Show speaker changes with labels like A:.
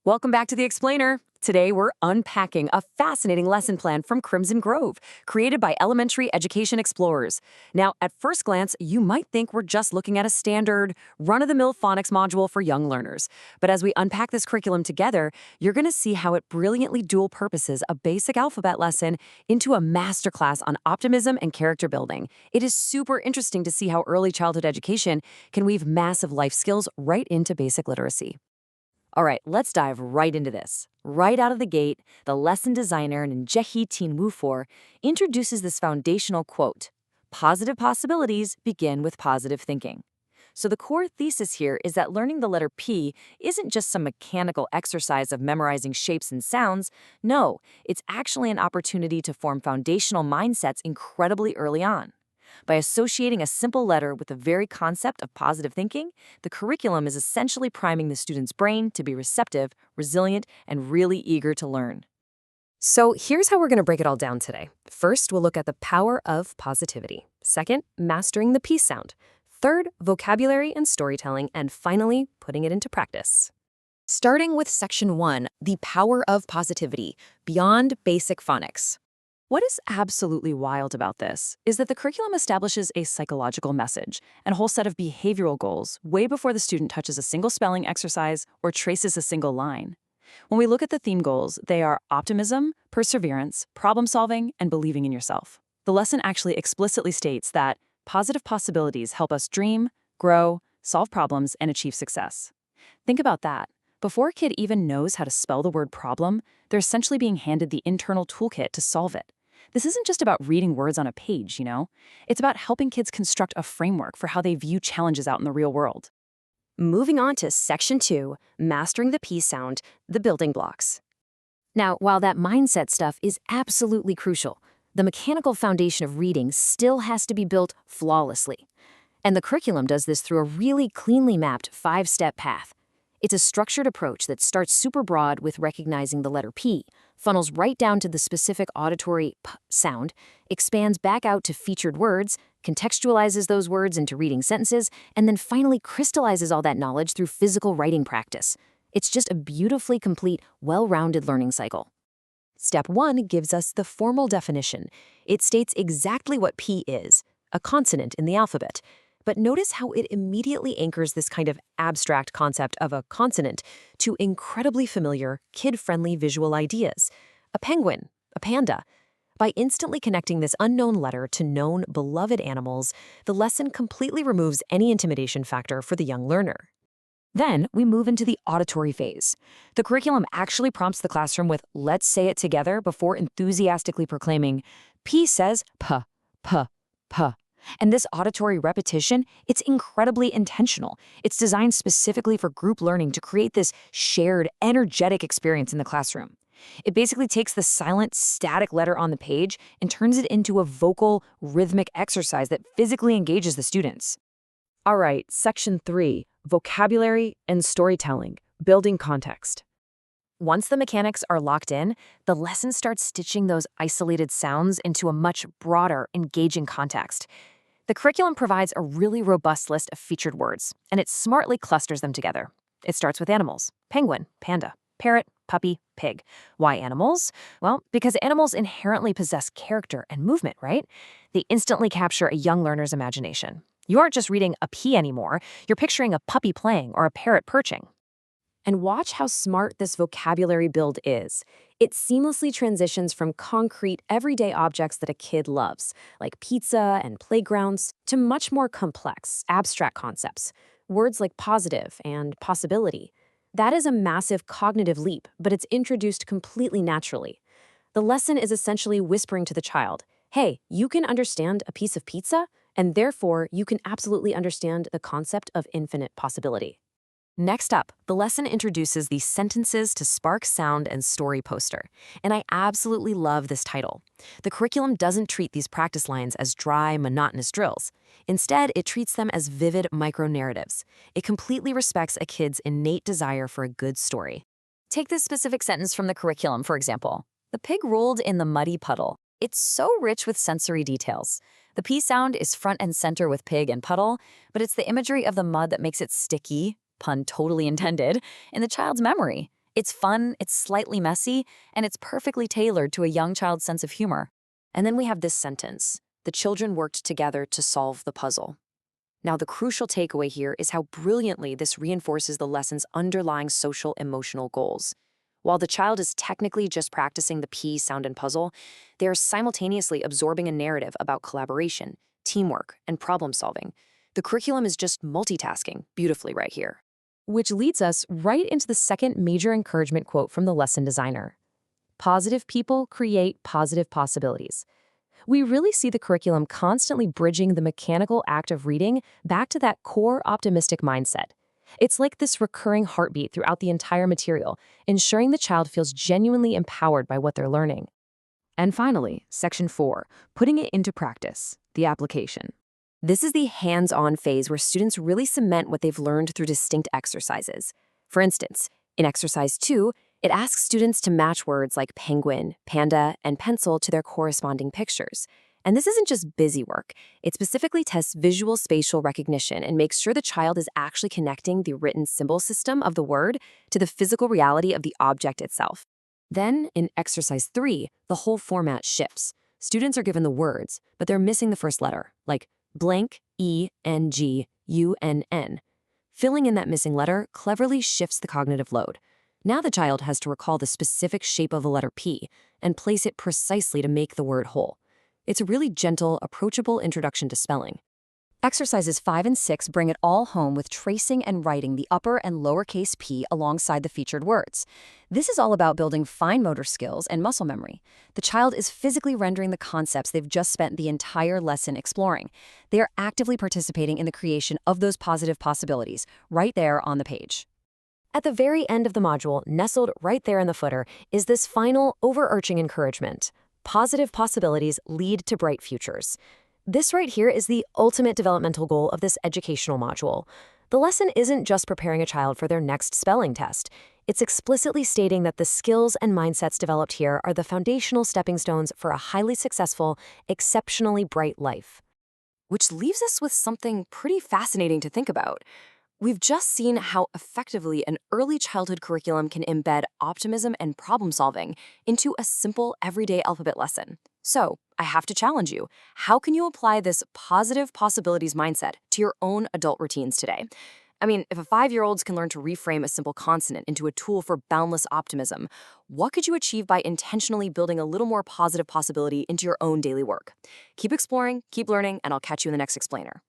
A: Welcome back to The Explainer. Today, we're unpacking a fascinating lesson plan from Crimson Grove, created by Elementary Education Explorers. Now, at first glance, you might think we're just looking at a standard, run-of-the-mill phonics module for young learners. But as we unpack this curriculum together, you're going to see how it brilliantly dual purposes a basic alphabet lesson into a masterclass on optimism and character building. It is super interesting to see how early childhood education can weave massive life skills right into basic literacy. All right, let's dive right into this. Right out of the gate, the lesson designer Njehi Tinwufor introduces this foundational quote: "Positive possibilities begin with positive thinking." So the core thesis here is that learning the letter P isn't just some mechanical exercise of memorizing shapes and sounds. No, it's actually an opportunity to form foundational mindsets incredibly early on. By associating a simple letter with the very concept of positive thinking, the curriculum is essentially priming the student's brain to be receptive, resilient, and really eager to learn. So here's how we're going to break it all down today. First, we'll look at the power of positivity. Second, mastering the P sound. Third, vocabulary and storytelling. And finally, putting it into practice. Starting with Section 1, the power of positivity, beyond basic phonics. What is absolutely wild about this is that the curriculum establishes a psychological message and a whole set of behavioral goals way before the student touches a single spelling exercise or traces a single line. When we look at the theme goals, they are optimism, perseverance, problem solving, and believing in yourself. The lesson actually explicitly states that positive possibilities help us dream, grow, solve problems, and achieve success. Think about that. Before a kid even knows how to spell the word problem, they're essentially being handed the internal toolkit to solve it. This isn't just about reading words on a page, It's about helping kids construct a framework for how they view challenges out in the real world. Moving on to Section 2, mastering the P sound, the building blocks. Now, while that mindset stuff is absolutely crucial, the mechanical foundation of reading still has to be built flawlessly. And the curriculum does this through a really cleanly mapped 5-step path. It's a structured approach that starts super broad with recognizing the letter P, funnels right down to the specific auditory P sound, expands back out to featured words, contextualizes those words into reading sentences, and then finally crystallizes all that knowledge through physical writing practice. It's just a beautifully complete, well-rounded learning cycle. Step 1 gives us the formal definition. It states exactly what P is, a consonant in the alphabet. But notice how it immediately anchors this kind of abstract concept of a consonant to incredibly familiar, kid-friendly visual ideas. A penguin, a panda. By instantly connecting this unknown letter to known, beloved animals, the lesson completely removes any intimidation factor for the young learner. Then we move into the auditory phase. The curriculum actually prompts the classroom with "let's say it together" before enthusiastically proclaiming, "P says p, p, p." And this auditory repetition, it's incredibly intentional. It's designed specifically for group learning to create this shared, energetic experience in the classroom. It basically takes the silent, static letter on the page and turns it into a vocal, rhythmic exercise that physically engages the students. All right, Section 3, vocabulary and storytelling, building context. Once the mechanics are locked in, the lesson starts stitching those isolated sounds into a much broader, engaging context. The curriculum provides a really robust list of featured words, and it smartly clusters them together. It starts with animals: penguin, panda, parrot, puppy, pig. Why animals? Well, because animals inherently possess character and movement, right? They instantly capture a young learner's imagination. You aren't just reading a P anymore, you're picturing a puppy playing or a parrot perching. And watch how smart this vocabulary build is. It seamlessly transitions from concrete, everyday objects that a kid loves, like pizza and playgrounds, to much more complex, abstract concepts. Words like positive and possibility. That is a massive cognitive leap, but it's introduced completely naturally. The lesson is essentially whispering to the child, hey, you can understand a piece of pizza, and therefore you can absolutely understand the concept of infinite possibility. Next up, the lesson introduces the Sentences to Spark Sound and Story poster, and I absolutely love this title. The curriculum doesn't treat these practice lines as dry, monotonous drills. Instead, it treats them as vivid micro-narratives. It completely respects a kid's innate desire for a good story. Take this specific sentence from the curriculum, for example. The pig rolled in the muddy puddle. It's so rich with sensory details. The P sound is front and center with pig and puddle, but it's the imagery of the mud that makes it sticky, pun totally intended, in the child's memory. It's fun, it's slightly messy, and it's perfectly tailored to a young child's sense of humor. And then we have this sentence: the children worked together to solve the puzzle. Now, the crucial takeaway here is how brilliantly this reinforces the lesson's underlying social emotional goals. While the child is technically just practicing the P sound and puzzle, they are simultaneously absorbing a narrative about collaboration, teamwork, and problem solving. The curriculum is just multitasking beautifully right here. Which leads us right into the second major encouragement quote from the lesson designer. Positive people create positive possibilities. We really see the curriculum constantly bridging the mechanical act of reading back to that core optimistic mindset. It's like this recurring heartbeat throughout the entire material, ensuring the child feels genuinely empowered by what they're learning. And finally, Section 4, putting it into practice, the application. This is the hands-on phase where students really cement what they've learned through distinct exercises. For instance, in Exercise 2, it asks students to match words like penguin, panda, and pencil to their corresponding pictures. And this isn't just busy work. It specifically tests visual spatial recognition and makes sure the child is actually connecting the written symbol system of the word to the physical reality of the object itself. Then, in Exercise 3, the whole format shifts. Students are given the words, but they're missing the first letter, like blank, E-N-G-U-N-N. Filling in that missing letter cleverly shifts the cognitive load. Now the child has to recall the specific shape of the letter P and place it precisely to make the word whole. It's a really gentle, approachable introduction to spelling. Exercises 5 and 6 bring it all home with tracing and writing the upper and lowercase p alongside the featured words. This is all about building fine motor skills and muscle memory. The child is physically rendering the concepts they've just spent the entire lesson exploring. They are actively participating in the creation of those positive possibilities right there on the page. At the very end of the module, nestled right there in the footer, is this final, overarching encouragement. Positive possibilities lead to bright futures. This right here is the ultimate developmental goal of this educational module. The lesson isn't just preparing a child for their next spelling test. It's explicitly stating that the skills and mindsets developed here are the foundational stepping stones for a highly successful, exceptionally bright life. Which leaves us with something pretty fascinating to think about. We've just seen how effectively an early childhood curriculum can embed optimism and problem solving into a simple everyday alphabet lesson. So, I have to challenge you. How can you apply this positive possibilities mindset to your own adult routines today? I mean, if a 5-year-old can learn to reframe a simple consonant into a tool for boundless optimism, what could you achieve by intentionally building a little more positive possibility into your own daily work? Keep exploring, keep learning, and I'll catch you in the next explainer.